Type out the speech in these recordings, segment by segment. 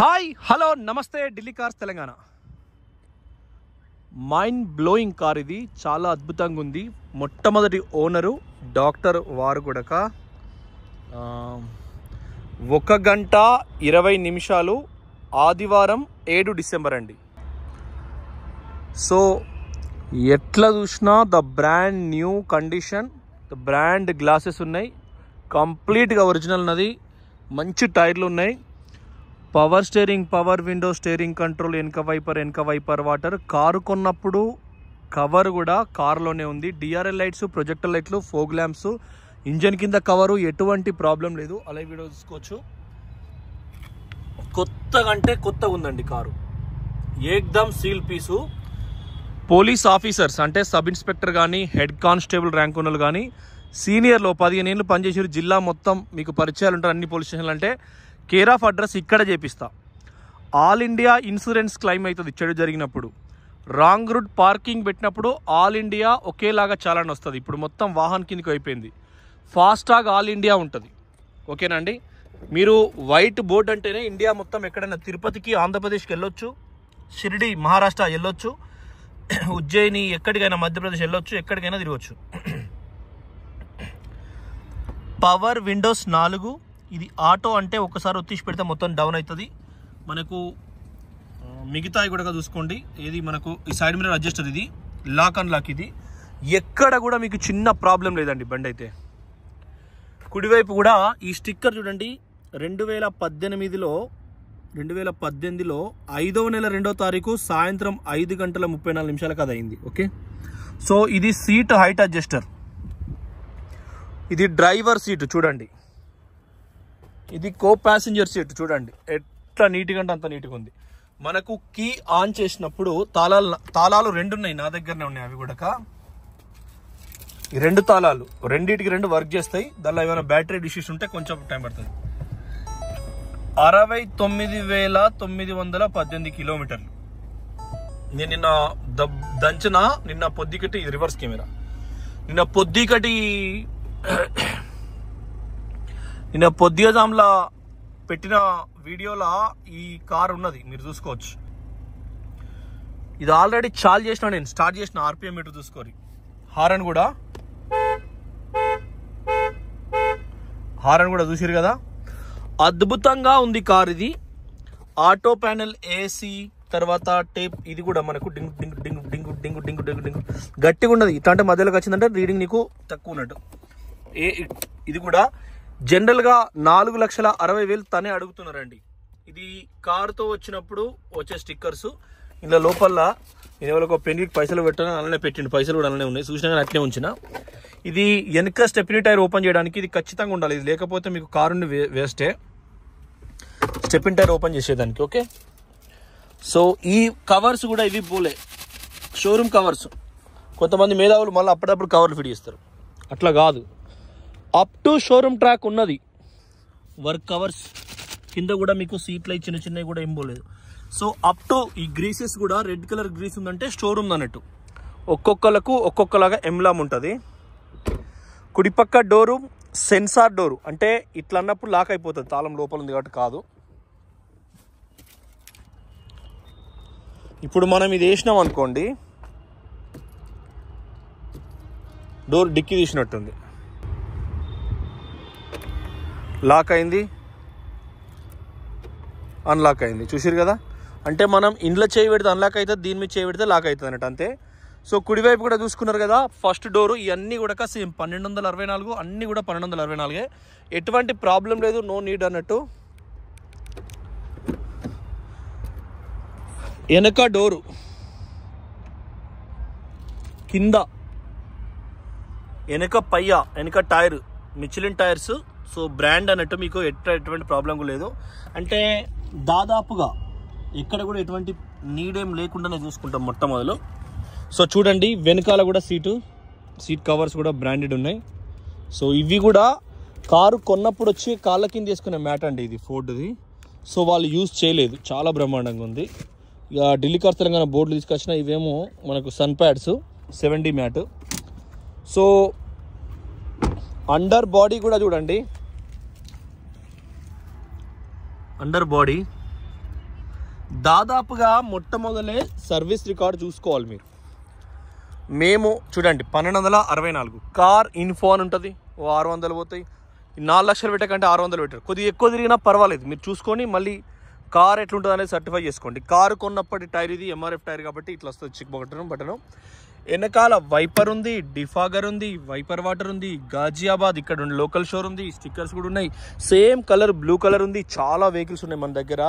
Hi hello నమస్తే Delhi cars Telangana. Mind blowing car ఇది, చాలా అద్భుతంగా ఉంది. మొట్టమొదటి ఓనరు డాక్టర్ వారు కూడా 1 గంట 20 నిమిషాలు ఆదివారం 7 డిసెంబర్ అండి. సో ఎట్లా చూసినా the brand new condition, the brand glasses ఉన్నాయి, కంప్లీట్గా ఒరిజినల్ ఉన్నది, మంచి టైర్లు ఉన్నాయి, power steering, power window, steering control, వెనక వైపర్ వాటర్. కారు కొన్నప్పుడు కవర్ కూడా కారులోనే ఉంది. డిఆర్ఎల్ లైట్స్, ప్రొజెక్టర్ లైట్లు, ఫోగ్ ల్యాంప్స్, ఇంజన్ కింద కవరు, ఎటువంటి ప్రాబ్లం లేదు. అలా వీడియో చూసుకోవచ్చు. కొత్తగా అంటే కొత్తగా ఉందండి కారు, ఏకదమ్ సీల్ పీసు. పోలీస్ ఆఫీసర్స్ అంటే సబ్ ఇన్స్పెక్టర్ కానీ, హెడ్ కానిస్టేబుల్ ర్యాంక్ ఉన్నలు కానీ, సీనియర్లో 15 ఏళ్ళు పనిచేసారు, జిల్లా మొత్తం మీకు పరిచయాలు ఉంటారు అన్ని పోలీస్ స్టేషన్లు. అంటే కేర్ ఆఫ్ అడ్రస్ ఇక్కడ చేపిస్తా. ఆల్ ఇండియా ఇన్సూరెన్స్ క్లెయిమ్ అవుతుంది చెడు జరిగినప్పుడు. రాంగ్ రూట్ పార్కింగ్ పెట్టినప్పుడు ఆల్ ఇండియా ఒకేలాగా చాలాన్ వస్తుంది. ఇప్పుడు మొత్తం వాహన్ కిందకి అయిపోయింది. ఫాస్టాగ్ ఆల్ ఇండియా ఉంటుంది. ఓకేనా అండి? మీరు వైట్ బోర్డ్ అంటేనే ఇండియా మొత్తం ఎక్కడైనా తిరుపతికి, ఆంధ్రప్రదేశ్కి వెళ్ళొచ్చు, షిరిడి మహారాష్ట్ర వెళ్ళొచ్చు, ఉజ్జయిని ఎక్కడికైనా మధ్యప్రదేశ్ వెళ్ళొచ్చు, ఎక్కడికైనా తిరగచ్చు. Power Windows 4. ఇది ఆటో అంటే ఒకసారి ఒత్తిసి పెడితే మొత్తం డౌన్ అవుతుంది. మనకు మిగతాయి కూడా చూసుకోండి. ఇది మనకు ఈ సైడ్ మిర్రర్ అడ్జస్టర్, ఇది లాక్ అండ్ లాక్. ఇది ఎక్కడ కూడా మీకు చిన్న ప్రాబ్లం లేదండి బండి అయితే. కుడివైపు కూడా ఈ స్టిక్కర్ చూడండి. 2018లో 5వ నెల 2వ తారీఖు సాయంత్రం 5:34 అది అయింది. ఓకే, సో ఇది సీట్ హైట్ అడ్జస్టర్, ఇది డ్రైవర్ సీట్ చూడండి, ఇది కో ప్యాసింజర్ సీట్ చూడండి ఎట్లా నీట్గా అంటే అంత నీట్గా ఉంది. మనకు కీ ఆన్ చేసినప్పుడు తాళాలు 2 ఉన్నాయి, నా దగ్గరనే ఉన్నాయి. అవి కూడా ఈ 2 తాళాలు, రెండింటికి 2 వర్క్ చేస్తాయి. దానిలో ఏమైనా బ్యాటరీ డిష్యూస్ ఉంటే కొంచెం టైం పడుతుంది. 69,918 కిలోమీటర్లు. నేను నిన్న పొద్దుకటి, ఇది రివర్స్ కెమెరా, నిన్న పొద్దుగజాంలా పెట్టిన వీడియోలో ఈ కార్ ఉన్నది, మీరు చూసుకోవచ్చు. ఇది ఆల్రెడీ చాలు చేసిన, నేను స్టార్ట్ చేసిన ఆర్పిఎం మీటర్ చూసుకోరి. హారన్ కూడా చూసిరు కదా, అద్భుతంగా ఉంది కార్ ఇది. ఆటో ప్యానెల్, ఏసీ, తర్వాత టేప్. ఇది కూడా మనకు డింగు డింగు డింగు డింగు డింగు డింగు డింగు డింగు గట్టిగా ఉన్నది. ఇట్లా అంటే మధ్యలోకి వచ్చిందంటే రీడింగ్ నీకు తక్కువ ఉన్నట్టు. ఇది కూడా జనరల్గా 4,60,000 తనే అడుగుతున్నారండి. ఇది కారుతో వచ్చినప్పుడు వచ్చే స్టిక్కర్స్. ఇలా లోపల నేను ఎవరికి పెన్నికి పైసలు పెట్టాను, అలానే పెట్టిండు, పైసలు కూడా అలానే ఉన్నాయి, చూసినా కానీ అట్లే ఉంచిన. ఇది వెనక స్టెప్నీ టైర్ ఓపెన్ చేయడానికి ఇది ఖచ్చితంగా ఉండాలి. ఇది లేకపోతే మీకు కారుని వేస్టే, స్టెప్నీ టైర్ ఓపెన్ చేసేదానికి. ఓకే, సో ఈ కవర్స్ కూడా ఇవి పోలే, షోరూమ్ కవర్స్. కొంతమంది మేధావులు మళ్ళీ అప్పుడప్పుడు కవర్లు ఫిట్ చేస్తారు, అట్లా కాదు. అప్ టు షోరూమ్ ట్రాక్ ఉన్నది. వర్క్ కవర్స్ కింద కూడా మీకు సీట్లు చిన్న చిన్నవి కూడా ఏం పోలేదు. సో అప్ టు ఈ గ్రీసెస్ కూడా రెడ్ కలర్ గ్రీస్ ఉందంటే షోరూమ్ అన్నట్టు. ఒక్కొక్కలకు ఒక్కొక్కలాగా ఎంబ్లామ్ ఉంటుంది. కుడిపక్క డోరు సెన్సార్ డోరు, అంటే ఇట్లా అన్నప్పుడు లాక్ అయిపోతుంది, తాళం లోపల ఉంది కాబట్టి కాదు. ఇప్పుడు మనం ఇది వేసినాం అనుకోండి, డోర్ డిక్కి తీసినట్టుంది, లాక్ అయింది, అన్లాక్ అయింది, చూసిరు కదా. అంటే మనం ఇంట్లో చేయి పెడితే అన్లాక్ అవుతుంది, దీని మీద చేయి పెడితే లాక్ అవుతుంది అన్నట్టు, అంతే. సో కుడివైపు కూడా చూసుకున్నారు కదా, ఫస్ట్ డోరు ఇవన్నీ కూడా సేమ్ 1264, అన్నీ కూడా 1264. ఎటువంటి ప్రాబ్లం లేదు, నో నీడ్ అన్నట్టు. వెనక డోరు కింద, వెనక పయ్య, వెనక tyre Michelin tyres. So brand అన్నట్టు, మీకు ఎటువంటి ప్రాబ్లం లేదు. అంటే దాదాపుగా ఇక్కడ కూడా ఎటువంటి నీడేం లేకుండానే చూసుకుంటాం మొట్టమొదలు. సో చూడండి, వెనకాల కూడా సీట్ కవర్స్ కూడా బ్రాండెడ్ ఉన్నాయి. సో ఇవి కూడా కారు కొన్నప్పుడు వచ్చి కాళ్ళ కింద తీసుకునే మ్యాట్ అండి, ఇది ఫోర్డ్ది. సో వాళ్ళు యూజ్ చేయలేదు, చాలా బ్రహ్మాండంగా ఉంది. ఇక ఢిల్లీ కార్స్ తెలంగాణ బోర్డులు తీసుకొచ్చిన ఇవేమో మనకు sun pads 7D mat. So under body కూడా చూడండి, అండర్ బాడీ దాదాపుగా మొట్టమొదలే సర్వీస్ రికార్డ్ చూసుకోవాలి మీరు. మేము చూడండి 1264 కార్ ఇన్ఫో అని ఉంటుంది, 600 పోతాయి. 4 లక్షలు పెట్టకంటే 600 పెట్టారు. కొద్దిగా ఎక్కువ తిరిగినా పర్వాలేదు, మీరు చూసుకొని మళ్ళీ కార్ ఎట్లుంటుంది అనేది సర్టిఫై చేసుకోండి. కారు కొన్నప్పటి టైర్ ఇది ఎంఆర్ఎఫ్ టైర్ కాబట్టి ఇట్లా వస్తుంది చిక్ బటను. వెనకాల వైపర్ ఉంది, డిఫాగర్ ఉంది, వైపర్ వాటర్ ఉంది, గాజియాబాద్ ఇక్కడ లోకల్ షోర్ ఉంది, స్టిక్కర్స్ కూడా ఉన్నాయి. సేమ్ కలర్ బ్లూ కలర్ ఉంది. చాలా వెహికల్స్ ఉన్నాయి మన దగ్గర.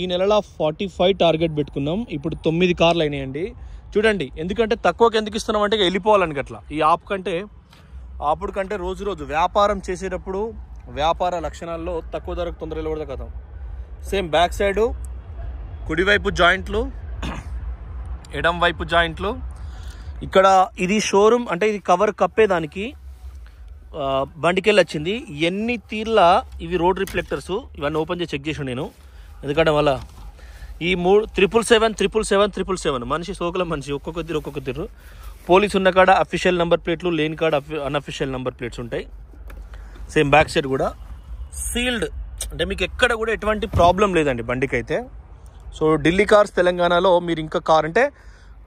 ఈ నెలలో 45 టార్గెట్ పెట్టుకున్నాం. ఇప్పుడు 9 కార్లు అయినాయండి. చూడండి, ఎందుకంటే తక్కువకి ఎందుకు ఇస్తున్నాం అంటే వెళ్ళిపోవాలని అట్లా. ఈ ఆపుడు కంటే రోజు వ్యాపారం చేసేటప్పుడు వ్యాపార లక్షణాల్లో తక్కువ ధరకు తొందరగా కూడా కదా. సేమ్ బ్యాక్ సైడు కుడివైపు జాయింట్లు, ఎడం వైపు జాయింట్లు. ఇక్కడ ఇది షోరూమ్ అంటే ఇది కవర్ కప్పేదానికి బండికెళ్ళి వచ్చింది. ఎన్ని తీర్ల ఇవి రోడ్ రిఫ్లెక్టర్స్ ఇవన్నీ ఓపెన్ చేసి చెక్ చేసాను నేను. ఎందుకంటే మళ్ళీ ఈ 777 మనిషి సోకుల మనిషి ఒక్కొక్క తీరు. పోలీసు ఉన్న కాడ అఫీషియల్ నెంబర్ ప్లేట్లు, లేని కాడ అన్అఫీషియల్ నెంబర్ ప్లేట్స్ ఉంటాయి. సేమ్ బ్యాక్ సైడ్ కూడా సీల్డ్, అంటే మీకు ఎక్కడ కూడా ఎటువంటి ప్రాబ్లం లేదండి బండికి అయితే. సో ఢిల్లీ కార్స్ తెలంగాణలో మీరు ఇంకా కార్ అంటే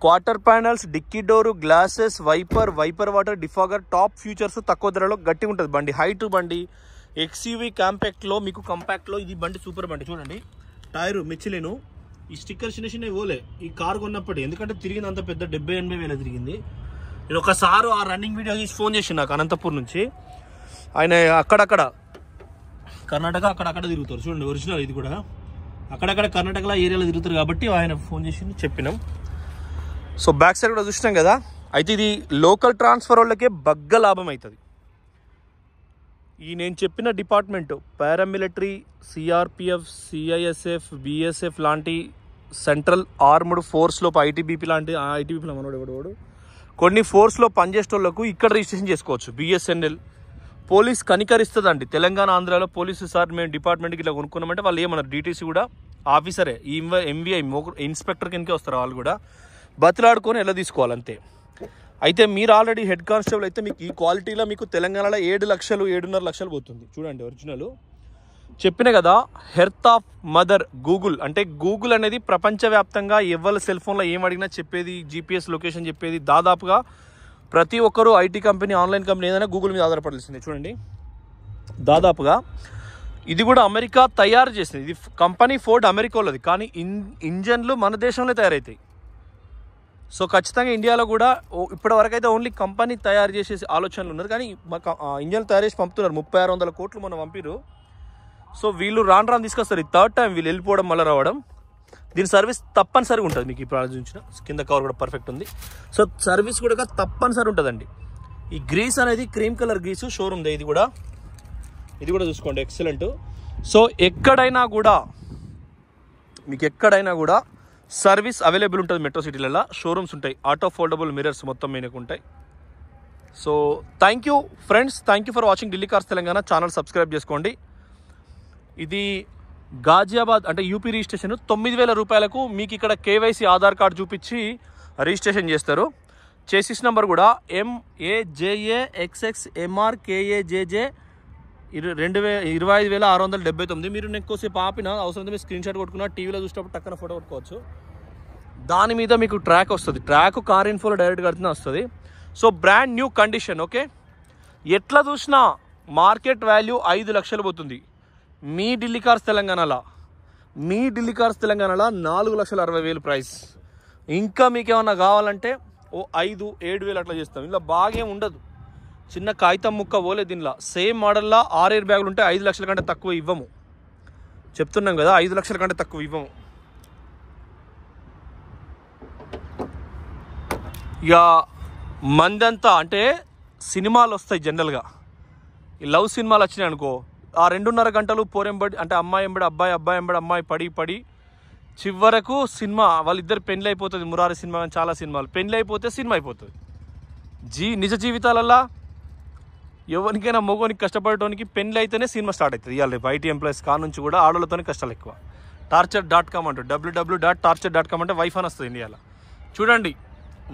quarter panels, dicky door, glasses, wiper water, defogger, top features తక్కువ ధరలో గట్టిగా ఉంటుంది బండి. హైట్ బండి ఎక్స్యూవీ కాంపాక్ట్లో మీకు కంపాక్ట్లో ఇది బండి సూపర్ బండి. చూడండి టైరు మెచ్చిలేను. ఈ స్టిక్కర్ చిన్న పోలే ఈ కారు కొన్నప్పటి, ఎందుకంటే తిరిగింది అంత పెద్ద 70-80 వేల తిరిగింది. నేను ఒకసారి ఆ రన్నింగ్ వీడియో తీసి ఫోన్ చేసి నాకు అనంతపూర్ నుంచి. ఆయన అక్కడక్కడ కర్ణాటక అక్కడక్కడ తిరుగుతారు. చూడండి ఒరిజినల్ ఇది కూడా అక్కడక్కడ కర్ణాటకలో ఏరియాలో తిరుగుతారు కాబట్టి ఆయన ఫోన్ చేసి చెప్పినాం. సో బ్యాక్ సైడ్ కూడా చూసినాం కదా. అయితే ఇది లోకల్ ట్రాన్స్ఫర్ వాళ్ళకే బగ్గ లాభం అవుతుంది. ఈ నేను చెప్పిన department paramilitary, CRPF, CISF, BSF లాంటి సెంట్రల్ ఆర్మ్డ్ ఫోర్స్లో ఐటీబీపీ లాంటి ఐటీబీపీలో మనోడు కొన్ని ఫోర్స్లో పనిచేసేటోళ్లకు ఇక్కడ రిజిస్ట్రేషన్ చేసుకోవచ్చు. BSNL police కనికరిస్తుందండి. తెలంగాణ ఆంధ్రాలో పోలీసు సార్ మేము డిపార్ట్మెంట్కి ఇలా కొనుక్కున్నామంటే వాళ్ళు ఏమన్నారు, డీటీసీ కూడా ఆఫీసరే, ఈ ఎంవీఐ ఇన్స్పెక్టర్ కిందకే వస్తారు. వాళ్ళు కూడా బతిలాడుకొని ఎలా తీసుకోవాలి అంతే. అయితే మీరు ఆల్రెడీ హెడ్ కానిస్టేబుల్ అయితే మీకు ఈ క్వాలిటీలో మీకు తెలంగాణలో 7 లక్షలు 7.5 లక్షలు పోతుంది. చూడండి ఒరిజినల్ చెప్పిన కదా. హెర్త్ ఆఫ్ మదర్ గూగుల్, అంటే గూగుల్ అనేది ప్రపంచవ్యాప్తంగా ఎవరి సెల్ ఫోన్లో ఏం అడిగినా చెప్పేది, జీపీఎస్ లొకేషన్ చెప్పేది. దాదాపుగా ప్రతి ఒక్కరూ ఐటీ కంపెనీ, ఆన్లైన్ కంపెనీ ఏదైనా గూగుల్ మీద ఆధారపడాల్సిందే. చూడండి దాదాపుగా ఇది కూడా అమెరికా తయారు చేసింది. ఇది కంపెనీ ఫోర్డ్ అమెరికాలోది, కానీ ఇంజన్లు మన దేశంలో తయారవుతాయి. సో ఖచ్చితంగా ఇండియాలో కూడా ఇప్పటి వరకు అయితే ఓన్లీ కంపెనీ తయారు చేసే ఆలోచనలు ఉన్నారు, కానీ ఇంజన్లు తయారు చేసి పంపుతున్నారు. 3600 కోట్లు మనం పంపిరు. సో వీళ్ళు రాను తీసుకొస్తారు. ఈ థర్డ్ టైం వీళ్ళు వెళ్ళిపోవడం మళ్ళీ రావడం. దీని సర్వీస్ తప్పనిసరిగా ఉంటుంది. మీకు ఇప్పుడు చూసిన కింద కవర్ కూడా పర్ఫెక్ట్ ఉంది. సో సర్వీస్ కూడా తప్పనిసరి ఉంటుందండి. ఈ గ్రీస్ అనేది cream colour Greece showroom they. ఇది కూడా చూసుకోండి ఎక్సలెంట్. సో ఎక్కడైనా కూడా సర్వీస్ అవైలబుల్ ఉంటుంది. మెట్రో సిటీలలో షోరూమ్స్ ఉంటాయి. ఆటో ఫోల్డబుల్ మిరర్స్ మొత్తం మీనకు ఉంటాయి. So thank you friends, thank you for watching Delhi cars Telangana. Channel subscribe చేసుకోండి. ఇది గాజియాబాద్ అంటే యూపీ రిజిస్ట్రేషన్ 9,000 రూపాయలకు మీకు ఇక్కడ కేవైసీ ఆధార్ కార్డు చూపించి రిజిస్ట్రేషన్ చేస్తారు. చేసిస్ నెంబర్ కూడా MAJAXXMRKAJJ 25,679. మీరు ఎక్కువసేపు ఆపిన అవసరం మీరు స్క్రీన్ షాట్ కొట్టుకున్నా, టీవీలో చూసినప్పుడు టక్కన ఫోటో కొట్టుకోవచ్చు. దాని మీద మీకు ట్రాక్ వస్తుంది. ట్రాక్ కార్ ఇన్ఫోలో డైరెక్ట్గా కడుతున్నా వస్తుంది. So brand new condition. Okay, ఎట్లా చూసినా మార్కెట్ వాల్యూ 5 లక్షలు పోతుంది. మీ ఢిల్లీ కార్స్ తెలంగాణలో 4,60,000 ప్రైస్. ఇంకా మీకు ఏమన్నా కావాలంటే 5-7 వేలు అట్లా చేస్తాం. ఇలా బాగా ఉండదు, చిన్న కాగితం ముక్క పోలేదు దీనిలో. సేమ్ మోడల్లో 6 ఎయిర్ బ్యాగులు ఉంటే 5 లక్షల కంటే తక్కువ ఇవ్వము. చెప్తున్నాం కదా, 5 లక్షల కంటే తక్కువ ఇవ్వము. ఇక మందంతా అంటే సినిమాలు వస్తాయి జనరల్గా. ఈ లవ్ సినిమాలు వచ్చినాయి అనుకో, ఆ 2.5 గంటలు పోరెంబడి అంటే అమ్మాయి ఎంబడి అబ్బాయి, అబ్బాయి ఎంబడి అమ్మాయి పడి చివరకు సినిమా వాళ్ళిద్దరు పెళ్ళి అయిపోతుంది. మురారి సినిమా చాలా సినిమాలు పెళ్ళి అయిపోతే సినిమా అయిపోతుంది. నిజ జీవితాలల్లో ఎవరికైనా మగోనికి కష్టపడటానికి పెళ్ళి అయితేనే సినిమా స్టార్ట్ అవుతుంది. ఇవాళ రేపు ఐటీ ఎంప్లాయీస్ కానుంచి కూడా ఆడోళ్ళతోనే కష్టాలు ఎక్కువ. torture.com అంటూ www.torture.com అంటే వైఫ్ అని వస్తుంది ఇండియాలో. చూడండి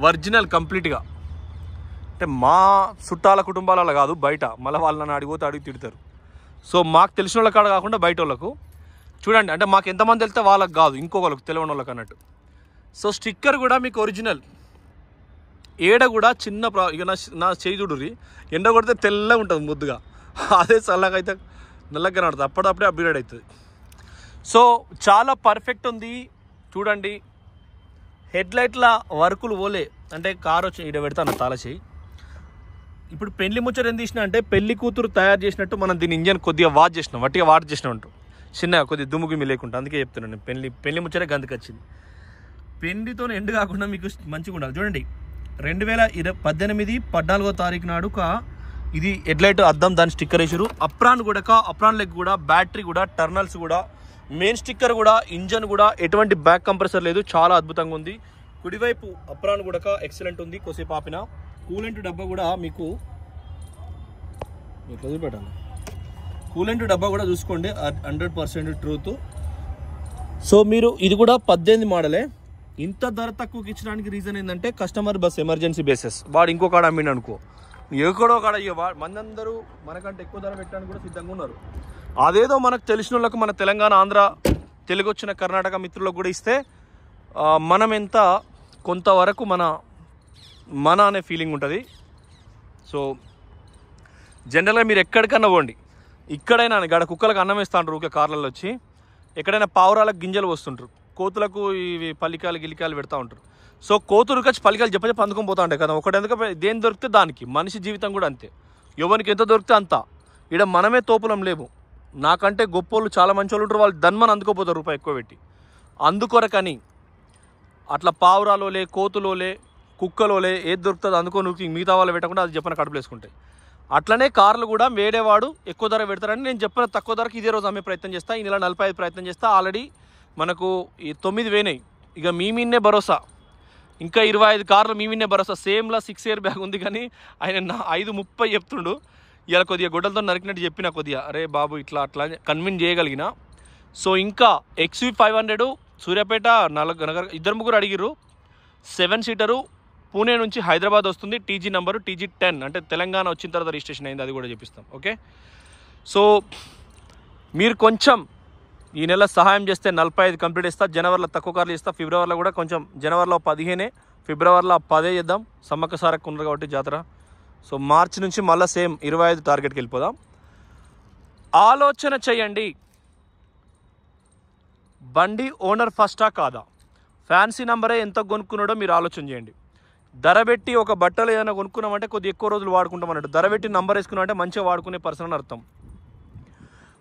ఒరిజినల్ కంప్లీట్గా. అంటే మా చుట్టాల కుటుంబాలలో కాదు, బయట మళ్ళీ వాళ్ళని అడిగిపోతే అడిగి తిడతారు. సో మాకు తెలిసిన వాళ్ళ కాడ కాకుండా బయట వాళ్ళకు చూడండి, అంటే మాకు ఎంతమంది వెళ్తే వాళ్ళకి కాదు, ఇంకొకరికి తెలియని వాళ్ళకి అన్నట్టు. సో స్టిక్కర్ కూడా మీకు ఒరిజినల్. ఏడ కూడా చిన్న ఇక నా చేయి చూడుర్రి, ఎండ కొడితే తెల్లగా ఉంటుంది ముద్దుగా, అదే చల్లగా అయితే నల్లగా నడుతుంది, అప్పుడప్పుడే అప్గ్రేడ్ అవుతుంది. సో చాలా పర్ఫెక్ట్ ఉంది చూడండి. హెడ్లైట్ల వర్కులు పోలే, అంటే కారు వచ్చి ఇక్కడ పెడతాను తాళ చేయి. ఇప్పుడు పెళ్లి ముచ్చట ఏం తీసినా అంటే పెళ్లి కూతురు తయారు చేసినట్టు మనం దీని ఇంజన్ కొద్దిగా వాష్ చేసినాం, వట్టిగా వాష్ చేసినా ఉంటాం చిన్నగా, కొద్దిగా దుమ్ముగిమి లేకుండా. అందుకే చెప్తున్నాను, పెళ్లి ముచ్చటే గందుకు వచ్చింది. పెళ్లితో ఎండు కాకుండా మీకు మంచిగా ఉండాలి. చూడండి 2018 14వ తారీఖు నాడు ఇది హెడ్లైట్ అద్దం, దాని స్టిక్కర్ వేసారు. అప్రాన్ లెగ్ కూడా, బ్యాటరీ కూడా, టర్నల్స్ కూడా, మెయిన్ స్టిక్కర్ కూడా, ఇంజన్ కూడా, ఎటువంటి బ్యాక్ కంప్రెసర్ లేదు, చాలా అద్భుతంగా ఉంది. కుడివైపు అప్రాన్ కూడా ఎక్సలెంట్ ఉంది. కొద్దిసేపు ఆపిన కూలెంట్ డబ్బా కూడా మీకు వదిలిపెట్టాలి. కూలెంట్ డబ్బా కూడా చూసుకోండి, 100% ట్రూత్. సో మీరు ఇది కూడా 18 మోడలే. ఇంత ధర తక్కువకి ఇచ్చడానికి రీజన్ ఏంటంటే కస్టమర్ బస్ ఎమర్జెన్సీ బేసెస్, వాడు ఇంకో కాడ అమ్మిండు అనుకో, ఎక్కడో కాడ మంది అందరూ మనకంటే ఎక్కువ ధర పెట్టడానికి కూడా సిద్ధంగా ఉన్నారు. అదేదో మనకు తెలిసిన వాళ్ళకు, మన తెలంగాణ, ఆంధ్ర, తెలుగు వచ్చిన కర్ణాటక మిత్రులకు కూడా ఇస్తే మనం ఎంత కొంతవరకు మన అనే ఫీలింగ్ ఉంటుంది. సో జనరల్గా మీరు ఎక్కడికన్నా పోండి, ఇక్కడైనా గడ కుక్కలకు అన్నం వేస్తూ ఉంటారు ఊకే కార్లలో వచ్చి, ఎక్కడైనా పావురాలకు గింజలు వస్తుంటారు, కోతులకు ఇవి గిలికాయలు పెడతా ఉంటారు. సో కోతులకు వచ్చి పల్లికాయలు చెప్పి అందుకొని పోతా ఉంటాయి కదా, ఒకటి దేని దొరికితే దానికి. మనిషి జీవితం కూడా అంతే, ఎవరికి ఎంత దొరికితే అంత. ఇక్కడ మనమే తోపులం లేవు, నాకంటే గొప్పోళ్ళు చాలా మంచి వాళ్ళు ఉంటారు, వాళ్ళు ధన్మని అందుకోపోతారు రూపాయి ఎక్కువ పెట్టి. అందుకొరకని అట్లా పావురాలోలే, కోతులోలే, కుక్కలోలే ఏది దొరుకుతుందో అందుకొని మిగతా వాళ్ళు పెట్టకుండా అది చెప్పిన కడుపులు వేసుకుంటాయి. అట్లనే కార్లు కూడా వేడేవాడు ఎక్కువ ధర పెడతారని నేను చెప్పిన తక్కువ ధరకు ఇదే రోజు అమ్మే ప్రయత్నం చేస్తా. ఈ నెల 45 ప్రయత్నం చేస్తా. ఆల్రెడీ మనకు ఈ 9 వేనాయి. ఇక మీ మీన్నే భరోసా, ఇంకా 25 కార్లు మీ మీన్నే భరోసా. సేమ్లా 6 ఇయర్ బ్యాగ్ ఉంది, కానీ ఆయన 5:30 చెప్తుండు. ఇలా కొద్దిగా గొడ్డలతో నరికినట్టు చెప్పిన, కొద్దిగా అరే బాబు ఇట్లా అట్లా కన్విన్స్ చేయగలిగిన. సో ఇంకా XV500 సూర్యాపేట నగర్ 2-3 అడిగిర్రు, 7 సీటరు, పూణే నుంచి హైదరాబాద్ వస్తుంది. టీజీ నంబరు TG10, అంటే తెలంగాణ వచ్చిన తర్వాత రిజిస్ట్రేషన్ అయింది, అది కూడా చెప్పిస్తాం. ఓకే, సో మీరు కొంచెం ఈ నెల సహాయం చేస్తే 45 కంప్లీట్ ఇస్తా. జనవరిలో తక్కువ కార్లు ఇస్తా, ఫిబ్రవరిలో కూడా కొంచెం, జనవరిలో 15, ఫిబ్రవరిలో 10 చేద్దాం. సమ్మక్క సారక్క ఉన్నారు కాబట్టి జాతర. సో మార్చి నుంచి మళ్ళీ సేమ్ 25 టార్గెట్కి వెళ్ళిపోదాం. ఆలోచన చేయండి, బండి ఓనర్ ఫస్టా కాదా, ఫ్యాన్సీ నంబరే ఎంత కొనుక్కున్నాడో మీరు ఆలోచన చేయండి. ధర పెట్టి ఒక బట్టలు ఏదైనా కొనుక్కున్నామంటే కొద్దిగా ఎక్కువ రోజులు వాడుకుంటాం అన్నట్టు. ధర పెట్టి నంబర్ వేసుకున్నామంటే మంచిగా వాడుకునే పర్సన్ అని అర్థం.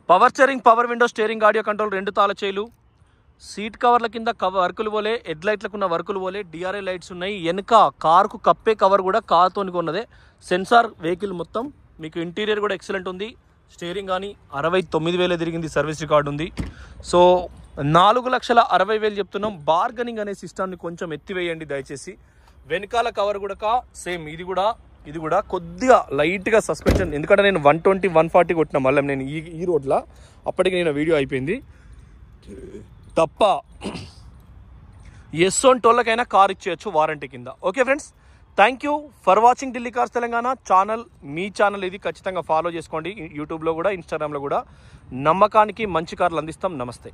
Power steering, power window, steering, audio control, 2 తాళ చేయిలు, సీట్ కవర్ల కింద వర్కులు పోలే, హెడ్ లైట్లకు ఉన్న వర్కులు పోలే, DRA లైట్స్ ఉన్నాయి. వెనుక కారుకు కప్పే కవర్ కూడా కార్తోని ఉన్నదే. సెన్సార్ వెహికల్ మొత్తం మీకు. ఇంటీరియర్ కూడా ఎక్సలెంట్ ఉంది. స్టీరింగ్ కానీ 69,000 తిరిగింది, సర్వీస్ రికార్డు ఉంది. సో 4,60,000 చెప్తున్నాం. బార్గనింగ్ అనే సిస్టమ్ని కొంచెం ఎత్తివేయండి దయచేసి. వెనకాల కవర్ కూడా సేమ్, ఇది కూడా కొద్దిగా లైట్గా సస్పెన్షన్, ఎందుకంటే నేను 120, 140 కొట్టిన మళ్ళీ నేను ఈ రోడ్లో, అప్పటికి నేను వీడియో అయిపోయింది తప్ప. ఎస్సోంటోళ్ళకైనా కార్ ఇచ్చేయచ్చు వారంటీ కింద. Okay friends, thank you for watching Delhi cars Telangana channel. Me channel ఇది, ఖచ్చితంగా ఫాలో చేసుకోండి. యూట్యూబ్లో కూడా, ఇన్స్టాగ్రామ్లో కూడా. నమ్మకానికి మంచి కార్లు అందిస్తాం. నమస్తే.